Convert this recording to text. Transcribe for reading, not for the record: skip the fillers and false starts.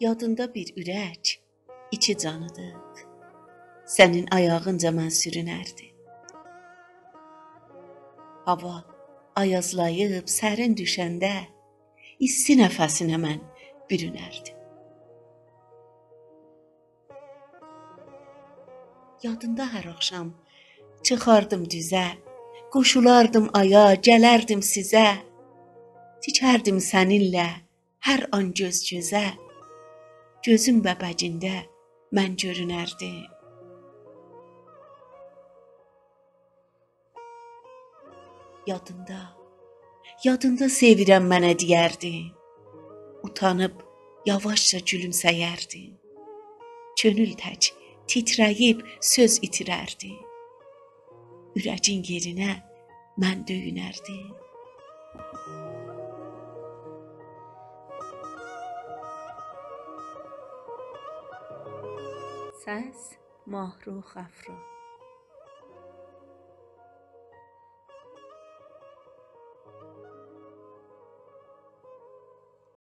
Yadında bir ürək, iki canıdıq. Sənin ayağınca mən sürünərdi. Hava ayazlayıb sərin düşəndə, isti nəfəsinə mən bürünərdim. Yadında hər axşam çıxardım düzə, qoşulardım aya, gələrdim sizə. Tikərdim səninlə hər an göz-gözə, gözüm bəbəcində mən görünərdim. Yadında sevirəm mənə deyərdin. Utanıb yavaşca gülümsəyərdin. Könül tək titrəyib söz itirərdi. Ürəyin yerinə mən döyünərdim. Səs: Mahrux Əfro.